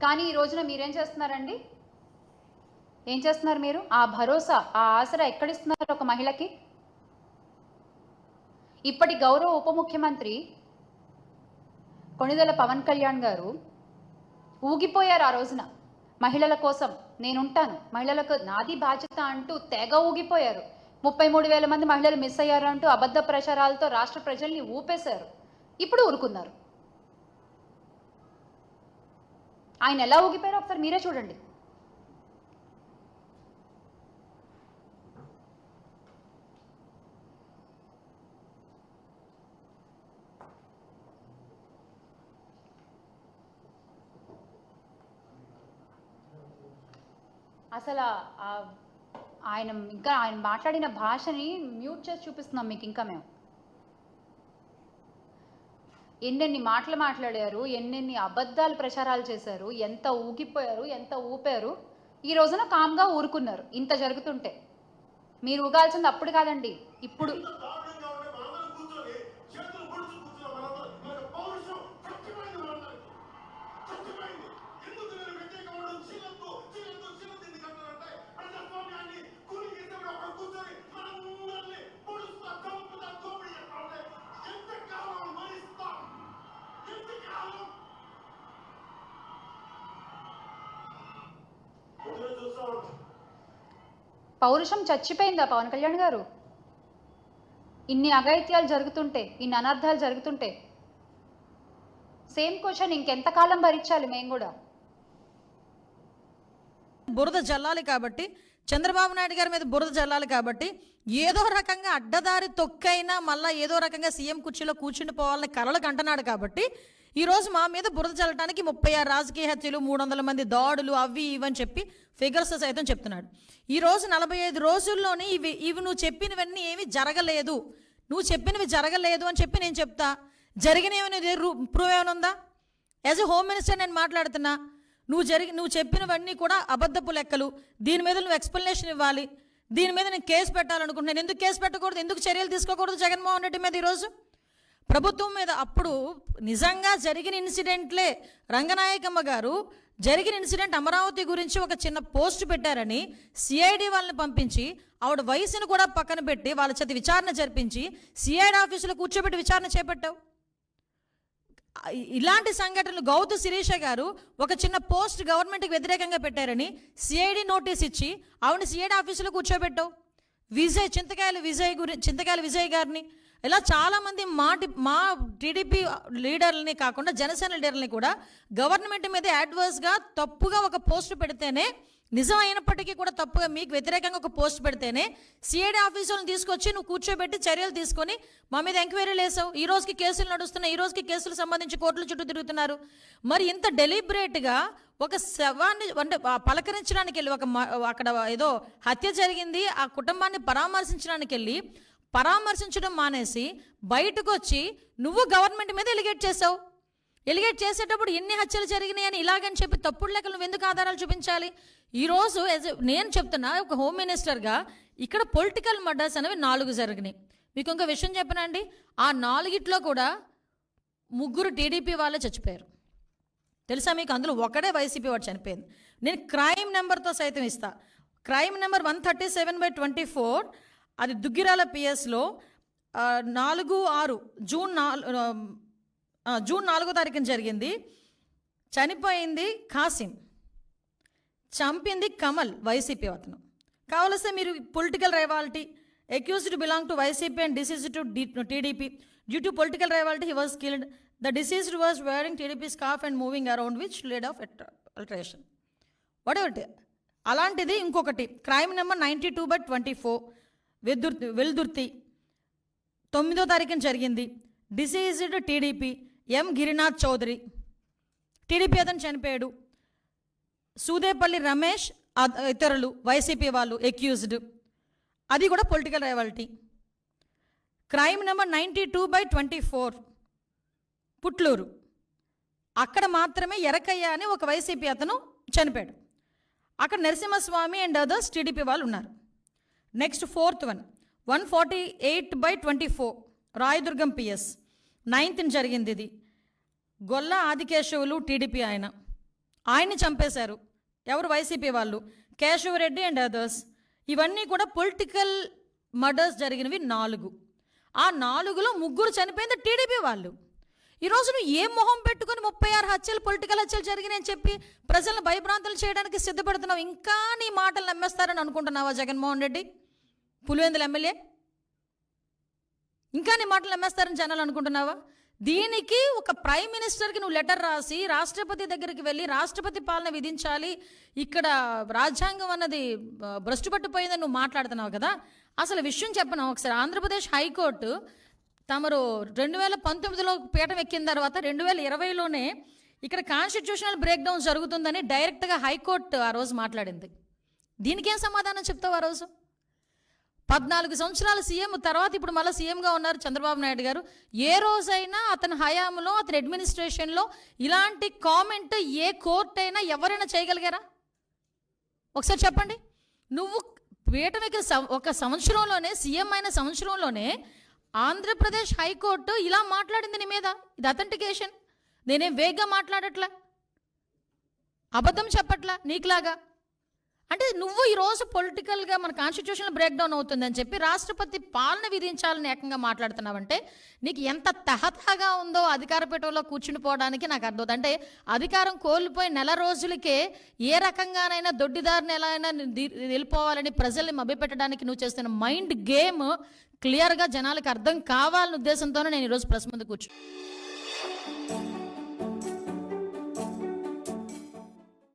కానీ ఈ రోజున మీరేం చేస్తున్నారండి? ఏం చేస్తున్నారు మీరు? ఆ భరోసా, ఆ ఆసరా ఎక్కడిస్తున్నారు ఒక మహిళకి? ఇప్పటి గౌరవ ఉప ముఖ్యమంత్రి కొణిదెల పవన్ కళ్యాణ్ గారు ఊగిపోయారు ఆ రోజున. మహిళల కోసం నేనుంటాను, మహిళలకు నాది బాధ్యత అంటూ తెగ ఊగిపోయారు. 33,000 మంది మహిళలు మిస్ అయ్యారు అంటూ అబద్ధ ప్రచారాలతో రాష్ట్ర ప్రజల్ని ఊపేశారు. ఇప్పుడు ఊరుకున్నారు. ఆయన ఎలా ఊగిపోయారో ఒకసారి మీరే చూడండి. అసలు ఆయన మాట్లాడిన భాషని మ్యూట్ చేసి చూపిస్తున్నాం మీకు. ఇంకా మేము ఎన్నెన్ని మాటలు మాట్లాడారు, ఎన్నెన్ని అబద్ధాలు ప్రచారాలు చేశారు, ఎంత ఊగిపోయారు, ఎంత ఊపారు. ఈ రోజున కామ్గా ఊరుకున్నారు. ఇంత జరుగుతుంటే మీరు ఊగాల్సింది అప్పుడు కాదండి, ఇప్పుడు. పౌరుషం చచ్చిపోయిందా పవన్ కళ్యాణ్ గారు? ఇన్ని అఘాయిత్యాలు జరుగుతుంటే, ఇన్ని అనర్థాలు జరుగుతుంటే సేమ్ క్వశ్చన్, ఇంకెంతకాలం భరించాలి మేము కూడా? బురద జల్లాలి కాబట్టి, చంద్రబాబు నాయుడు గారి మీద బురద జల్లాలి కాబట్టి ఏదో రకంగా అడ్డదారి తొక్కైనా మళ్ళీ ఏదో రకంగా సీఎం కుర్చీలో కూర్చుని పోవాలని కలలకు అంటున్నాడు. కాబట్టి ఈరోజు మా మీద బురద చల్లడానికి 36 రాజకీయ హత్యలు, 300 మంది దాడులు, అవి ఇవని చెప్పి ఫిగర్స్ సైతం చెప్తున్నాడు. ఈరోజు 45 రోజుల్లోనే ఇవి నువ్వు చెప్పినవన్నీ ఏమీ జరగలేదు, నువ్వు చెప్పినవి జరగలేదు అని చెప్పి నేను చెప్తా. జరిగినవి ప్రూవ్ ఏమైనా ఉందా? యాజ్ ఎ హోమ్ మినిస్టర్ నేను మాట్లాడుతున్నా. నువ్వు చెప్పినవన్నీ కూడా అబద్ధపు లెక్కలు. దీని మీద నువ్వు ఎక్స్ప్లెనేషన్ ఇవ్వాలి. దీని మీద నేను కేసు పెట్టాలనుకుంటున్నాను. ఎందుకు కేసు పెట్టకూడదు? ఎందుకు చర్యలు తీసుకోకూడదు జగన్మోహన్ రెడ్డి మీద ఈరోజు ప్రభుత్వం మీద? అప్పుడు నిజంగా జరిగిన ఇన్సిడెంట్లే. రంగనాయకమ్మ గారు జరిగిన ఇన్సిడెంట్ అమరావతి గురించి ఒక చిన్న పోస్ట్ పెట్టారని సిఐడి వాళ్ళని పంపించి ఆవిడ వయసును కూడా పక్కన పెట్టి వాళ్ళ చేత విచారణ జరిపించి సిఐడి ఆఫీసులో కూర్చోబెట్టి విచారణ చేపట్టావు. ఇలాంటి సంఘటనలు గౌతు శిరీష గారు ఒక చిన్న పోస్ట్ గవర్నమెంట్కి వ్యతిరేకంగా పెట్టారని సిఐడి నోటీస్ ఇచ్చి ఆవిడ సిఐడి ఆఫీసులో కూర్చోబెట్టావు. చింతకాయల విజయ్ గారిని, ఇలా చాలామంది మా టీడీపీ లీడర్లని కాకుండా జనసేన లీడర్లని కూడా గవర్నమెంట్ మీద యాడ్వర్స్గా తప్పుగా ఒక పోస్ట్ పెడితేనే, నిజం అయినప్పటికీ కూడా తప్పుగా మీకు వ్యతిరేకంగా ఒక పోస్ట్ పెడితేనే సిఐడి ఆఫీసులను తీసుకొచ్చి నువ్వు కూర్చోబెట్టి చర్యలు తీసుకొని మా మీద ఎంక్వైరీలు వేసావు. ఈ రోజుకి కేసులు నడుస్తున్నాయి, ఈ రోజుకి కేసులు సంబంధించి కోర్టుల చుట్టూ తిరుగుతున్నారు. మరి ఇంత డెలిబరేట్గా ఒక శవాన్ని అంటే పలకరించడానికి వెళ్ళి అక్కడ ఏదో హత్య జరిగింది, ఆ కుటుంబాన్ని పరామర్శించడానికి వెళ్ళి పరామర్శించడం మానేసి బయటకు వచ్చి నువ్వు గవర్నమెంట్ మీద ఎలిగేట్ చేసావు. ఎలిగేట్ చేసేటప్పుడు ఎన్ని హత్యలు జరిగినాయి అని ఇలాగని చెప్పి తప్పుడు లెక్కలు నువ్వు ఎందుకు ఆధారాలు చూపించాలి? ఈరోజు నేను చెప్తున్నా, ఒక హోమ్ మినిస్టర్గా ఇక్కడ పొలిటికల్ మర్డర్స్ అనేవి 4 జరిగినాయి. మీకు ఇంకో విషయం చెప్పనండి, ఆ 4గిట్లో కూడా 3 టీడీపీ వాళ్ళే చచ్చిపోయారు. తెలుసా మీకు? అందులో ఒకడే వైసీపీ వాడు చనిపోయింది. నేను క్రైమ్ నెంబర్తో సైతం ఇస్తా. క్రైమ్ నెంబర్ 137/24, అది దుగ్గిరాల పిఎస్లో 4/6 జూన్ 4వ తారీఖున జరిగింది. చనిపోయింది కాసిం, చంపింది కమల్, వైసీపీ అతను. కావలిస్తే మీరు political rivalry, accused belong to YCP and deceased to TDP. Due to political rivalry he was killed. The deceased was wearing TDP scarf and moving around which led of alteration. What అలాంటిది ఇంకొకటి crime number 92/24 Veldurthi 9వ తారీఖున జరిగింది. Deceased TDP M Girinath Chowdary, TDP అతను చనిపోయాడు. సూదేపల్లి రమేష్ ఇతరులు YCP వాళ్ళు accused, అది కూడా political rivalry. Crime number 92/24 Putluru, అక్కడ మాత్రమే ఎరకయ్య అని ఒక వైసీపీ అతను చనిపోయాడు. అక్కడ నరసింహస్వామి అండ్ అదర్స్ టీడీపీ వాళ్ళు ఉన్నారు. Next 4th one 148/24 Rayadurgam PS 9th జరిగింది. ఇది గొల్ల ఆదికేశవులు టీడీపీ ఆయన, ఆయన్ని చంపేశారు. ఎవరు? వైసీపీ వాళ్ళు, కేశవరెడ్డి అండ్ అదర్స్. ఇవన్నీ కూడా పొలిటికల్ మర్డర్స్ జరిగినవి 4. ఆ 4లో 3 చనిపోయింది టీడీపీ వాళ్ళు. ఈరోజు నువ్వు ఏ మొహం పెట్టుకుని 36 హత్యలు, పొలిటికల్ హత్యలు జరిగినాయని చెప్పి ప్రజలను భయభ్రాంతులు చేయడానికి సిద్ధపడుతున్నావు? ఇంకా నీ మాటలు నమ్మేస్తారని అనుకుంటున్నావా జగన్మోహన్ రెడ్డి, పులివెందుల ఎమ్మెల్యే? ఇంకా నీ మాటలు నమ్మేస్తారని జనాలు అనుకుంటున్నావా? దీనికి ఒక ప్రైమ్ మినిస్టర్కి నువ్వు లెటర్ రాసి రాష్ట్రపతి దగ్గరికి వెళ్ళి రాష్ట్రపతి పాలన విధించాలి, ఇక్కడ రాజ్యాంగం అన్నది భ్రష్టు పట్టిపోయిందని నువ్వు మాట్లాడుతున్నావు కదా. అసలు విషయం చెప్పను ఒకసారి. ఆంధ్రప్రదేశ్ హైకోర్టు తమరు 2019లో పీఠం ఎక్కిన తర్వాత 2020లోనే ఇక్కడ కాన్స్టిట్యూషనల్ బ్రేక్ డౌన్ జరుగుతుందని డైరెక్ట్గా హైకోర్టు ఆ రోజు మాట్లాడింది. దీనికేం సమాధానం చెప్తావు? ఆ రోజు 14 సంవత్సరాల సీఎం తర్వాత ఇప్పుడు మళ్ళీ సీఎంగా ఉన్నారు చంద్రబాబు నాయుడు గారు. ఏ రోజైనా అతని హయాంలో, అతని అడ్మినిస్ట్రేషన్లో ఇలాంటి కామెంట్ ఏ కోర్టు అయినా ఎవరైనా చేయగలిగారా? ఒకసారి చెప్పండి. నువ్వు పీఠం ఎక్కిన ఒక సంవత్సరంలోనే, సీఎం అయిన సంవత్సరంలోనే ఆంధ్రప్రదేశ్ హైకోర్టు ఇలా మాట్లాడింది నీ మీద. ఇది అథెంటికేషన్. నేనేం వేగ్గా మాట్లాడట్లా, అబద్ధం చెప్పట్లా నీకులాగా. అంటే నువ్వు ఈరోజు పొలిటికల్గా మన కాన్స్టిట్యూషన్ బ్రేక్ డౌన్ అవుతుందని చెప్పి రాష్ట్రపతి పాలన విధించాలని ఏకంగా మాట్లాడుతున్నావంటే నీకు ఎంత తహతహగా ఉందో అధికార పీఠంలో కూర్చునిపోవడానికి నాకు అర్థం. అంటే అధికారం కోల్పోయి నెల రోజులకే ఏ రకంగానైనా దొడ్డిదారిని ఎలా అయినా వెళ్ళిపోవాలని ప్రజల్ని మభ్యపెట్టడానికి నువ్వు చేస్తున్న మైండ్ గేమ్ క్లియర్గా జనాలకు అర్థం కావాలనే ఉద్దేశంతోనే నేను ఈరోజు ప్రెస్ ముందు కూర్చున్నాను.